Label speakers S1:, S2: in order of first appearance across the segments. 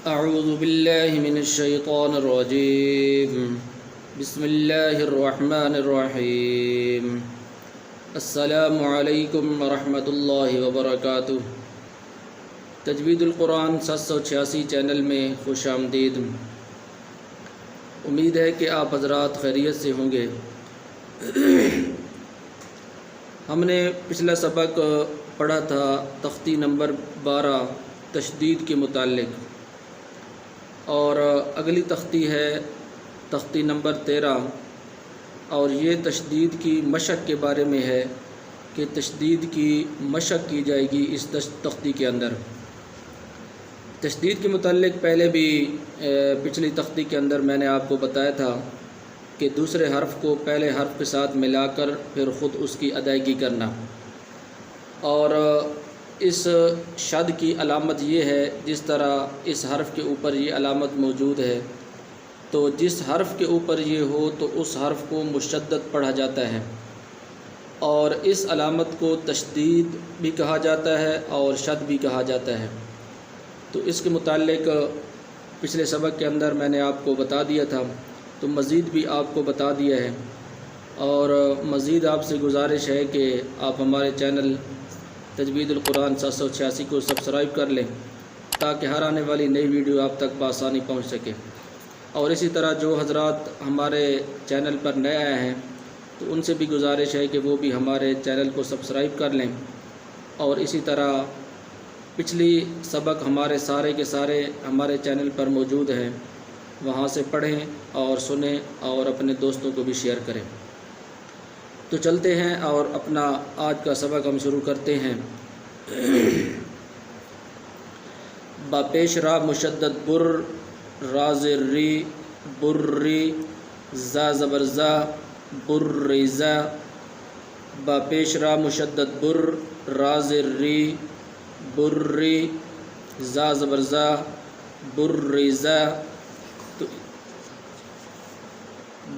S1: اعوذ باللہ من الشیطان الرجیم بسم اللہ الرحمن الرحیم السلام علیکم ورحمۃ اللہ وبرکاتہ۔ تجوید القرآن 786 چینل میں خوش آمدید۔ امید ہے کہ آپ حضرات خیریت سے ہوں گے۔ ہم نے پچھلا سبق پڑھا تھا تختی نمبر 12 تشدید کے متعلق، اور اگلی تختی ہے تختی نمبر 13، اور یہ تشدید کی مشق کے بارے میں ہے کہ تشدید کی مشق کی جائے گی اس تختی کے اندر۔ تشدید کے متعلق پہلے بھی پچھلی تختی کے اندر میں نے آپ کو بتایا تھا کہ دوسرے حرف کو پہلے حرف کے ساتھ ملا کر پھر خود اس کی ادائیگی کرنا، اور اس شد کی علامت یہ ہے، جس طرح اس حرف کے اوپر یہ علامت موجود ہے تو جس حرف کے اوپر یہ ہو تو اس حرف کو مشدد پڑھا جاتا ہے، اور اس علامت کو تشدید بھی کہا جاتا ہے اور شد بھی کہا جاتا ہے۔ تو اس کے متعلق پچھلے سبق کے اندر میں نے آپ کو بتا دیا تھا، تو مزید بھی آپ کو بتا دیا ہے، اور مزید آپ سے گزارش ہے کہ آپ ہمارے چینل تجوید القرآن 786 کو سبسکرائب کر لیں تاکہ ہر آنے والی نئی ویڈیو آپ تک بآسانی پہنچ سکے۔ اور اسی طرح جو حضرات ہمارے چینل پر نئے آئے ہیں تو ان سے بھی گزارش ہے کہ وہ بھی ہمارے چینل کو سبسکرائب کر لیں، اور اسی طرح پچھلی سبق ہمارے سارے کے سارے ہمارے چینل پر موجود ہیں، وہاں سے پڑھیں اور سنیں اور اپنے دوستوں کو بھی شیئر کریں۔ تو چلتے ہیں اور اپنا آج کا سبق ہم شروع کرتے ہیں۔ با پیش را مشدد بر، را زیر ری، بر زا زبر زا، بر زا۔ با پیش را مشدد بر، را زیر ری، بر زا زبر زا، بر زا۔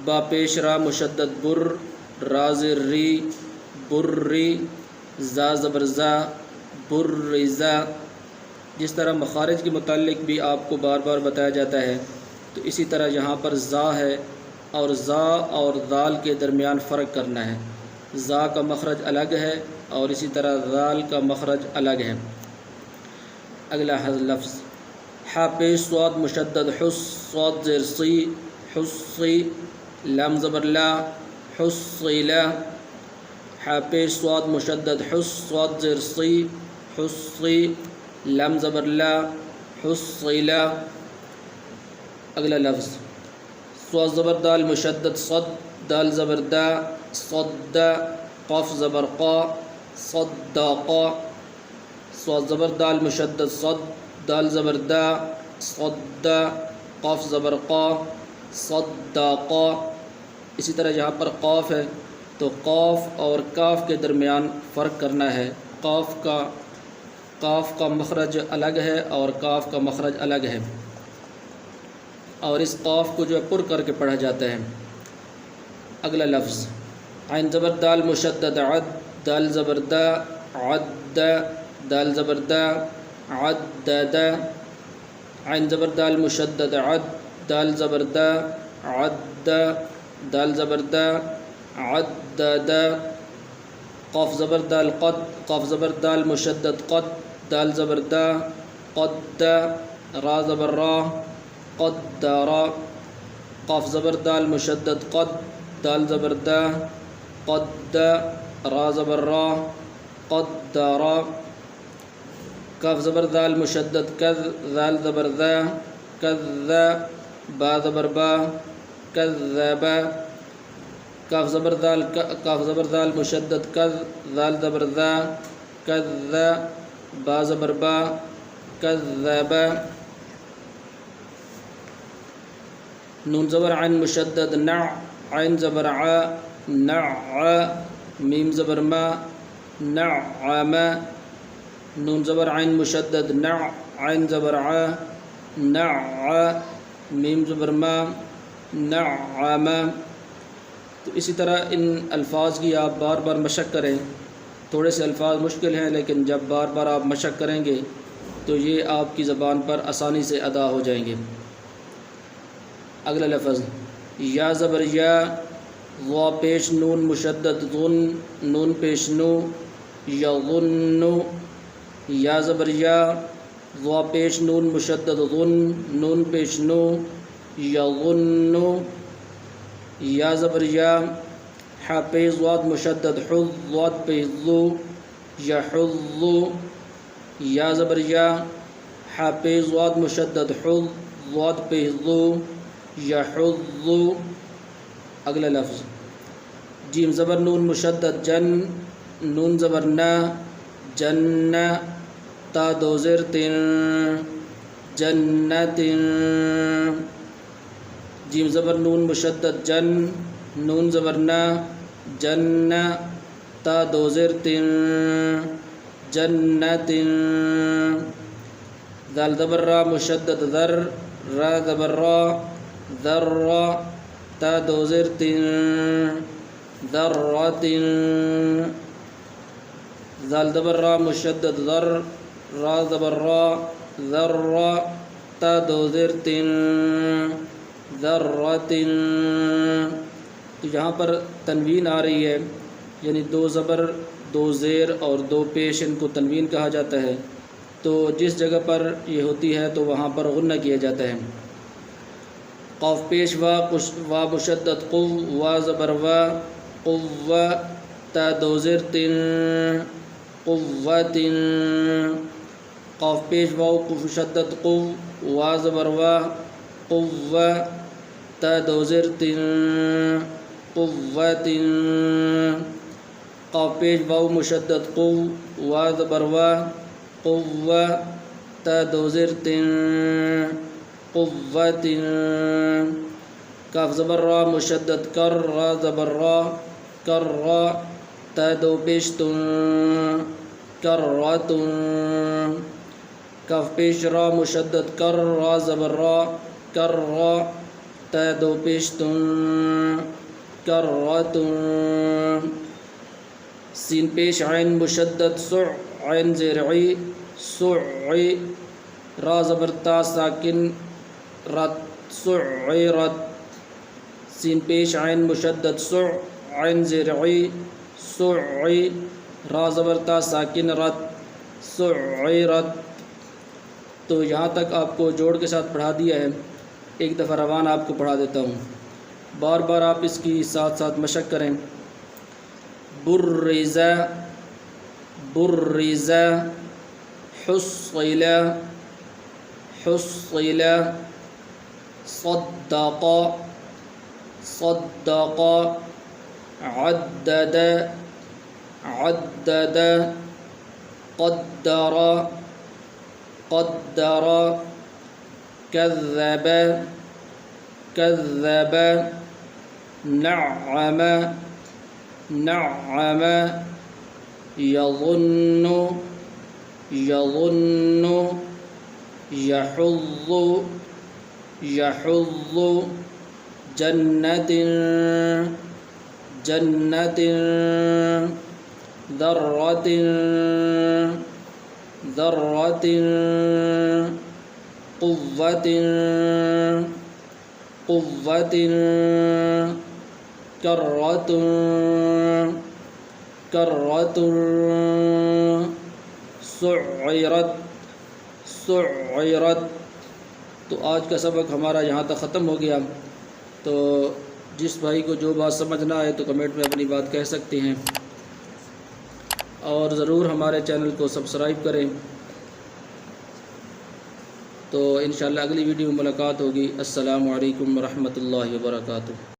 S1: با پیش را مشدد بر، را زیر ری، بر زا زبر زا، بر زا۔ جس طرح مخارج کے متعلق بھی آپ کو بار بار بتایا جاتا ہے، تو اسی طرح یہاں پر زا ہے، اور زا اور دال کے درمیان فرق کرنا ہے۔ زا کا مخرج الگ ہے اور اسی طرح دال کا مخرج الگ ہے۔ اگلا لفظ ح پیش صاد مشدد حس، صاد زیر سی، حسی، لام زبر لا، حصیلا۔ ح پیش صاد مشدد حس، صاد زیر سی، حسی، لام زبر لا، حصیلا۔ اگلا لفظ صاد زبر دال مشدد صد، دال زبر دا، صد، قاف زبر قا، صداقا۔ صاد زبر دال مشدد صد، دال زبر دا، صد، قاف زبر قا، صداقا۔ اسی طرح یہاں پر قاف ہے تو قاف اور کاف کے درمیان فرق کرنا ہے۔ قاف کا مخرج الگ ہے اور کاف کا مخرج الگ ہے، اور اس قاف کو جو ہے پر کر کے پڑھا جاتا ہے۔ اگلا لفظ عین زبر دال مشدد عد، دال زبر دا، عد، دال زبر دا، عدد۔ عین زبر دال مشدد عد، دال زبر دا، عد، دال زبر دا، عدد۔ قاف زبر دال قد، قاف زبر دال مشدد قد، دال زبر دا، قد، را زبر را، قدر۔ قاف زبر دال مشدد قد، دال زبر دا، قد، را زبر را، قدر۔ کاف زبر دال مشدد کذ، ذال زبر ذا، کذ، با زبر با، کذب۔ کاف زبر دال مشدد کذ، ذال زبر ذا، کذ، با زبر با، کذب۔ نون زبر عین مشدد نع، عین زبر ع، نع، میم زبر ما، نعم۔ نون زبر عین مشدد نع، عین زبر ع، نع، میم زبر ما، نعم۔ تو اسی طرح ان الفاظ کی آپ بار بار مشق کریں۔ تھوڑے سے الفاظ مشکل ہیں، لیکن جب بار بار آپ مشق کریں گے تو یہ آپ کی زبان پر آسانی سے ادا ہو جائیں گے۔ اگلا لفظ یا زبر یا، وا پیش نون مشدد غن، نون پیش نو، یغن، یا زبر یا، وا پیش نون مشدد غن، نون پیش نو، یغن، یا زبر یا، ح پیش ضاد مشدد حظ، ضاد پیش ذو، یحظ، یا زبر یا، ح پیش ضاد مشدد حظ، ضاد پیش ذو، یحظ۔ اگلا لفظ جیم زبر نون مشدد جن، نون زبر نا، جن، تا دو زیر تن، جنت، جیم زبر نون مشدد جن، نون زبر نا، جن، تا دو زیر تن، جنت، دال زبر را مشدد ذر، را زبر را، ذر، تا دو زیر تن، ذرات، ذال زبر را مشدد ذر، را زبر را، ذر، تا دو زیر تن، ذرات۔ تو یہاں پر تنوین آ رہی ہے، یعنی دو زبر، دو زیر اور دو پیش، ان کو تنوین کہا جاتا ہے۔ تو جس جگہ پر یہ ہوتی ہے تو وہاں پر غنہ کیا جاتا ہے۔ قاف پیش وا مشدد قو، وا زبر وا، قو، تا دو زیر تن، قوت، قاف پیش واو مشدد قو، وا زبر وا، قو، تا دو زیر تن، قوت، قاف پیش واو مشدد قو، وا زبر وا، قو، تا دو زیر تن، قوت، کاف زبر را مشدد کر، را زبر را، کر، تا دو پیش تن، کرات، کاف پیش را مشدد کر، را زبر را، کر، تا دو پیش تن، کرات، سین پیش عین مشدد سع، عین زیر عی، سع، را زبر تا ساکن رت، سعرت، سین پیش عین مشدد سع، عین زیر عی، سع، را زبر تا ساکن رت، سعرت۔ تو یہاں تک آپ کو جوڑ کے ساتھ پڑھا دیا ہے، ایک دفعہ روان آپ کو پڑھا دیتا ہوں، بار بار آپ اس کی ساتھ ساتھ مشق کریں۔ برز، برز، حصل، حصل، صدق، صدق، عدد، عدد، قدر، قدر، كذب، كذب، نعم، نعم، يظن، يظن، يحظ، يحظ، جنة، جنة، ذرة، ذرة، قوة، قوة، كرة، كرة، سعرت، سعرت۔ تو آج کا سبق ہمارا یہاں تک ختم ہو گیا۔ تو جس بھائی کو جو بات سمجھ نہ آئے تو کمنٹ میں اپنی بات کہہ سکتے ہیں، اور ضرور ہمارے چینل کو سبسکرائب کریں۔ تو انشاءاللہ اگلی ویڈیو میں ملاقات ہوگی۔ السلام علیکم ورحمۃ اللہ وبرکاتہ۔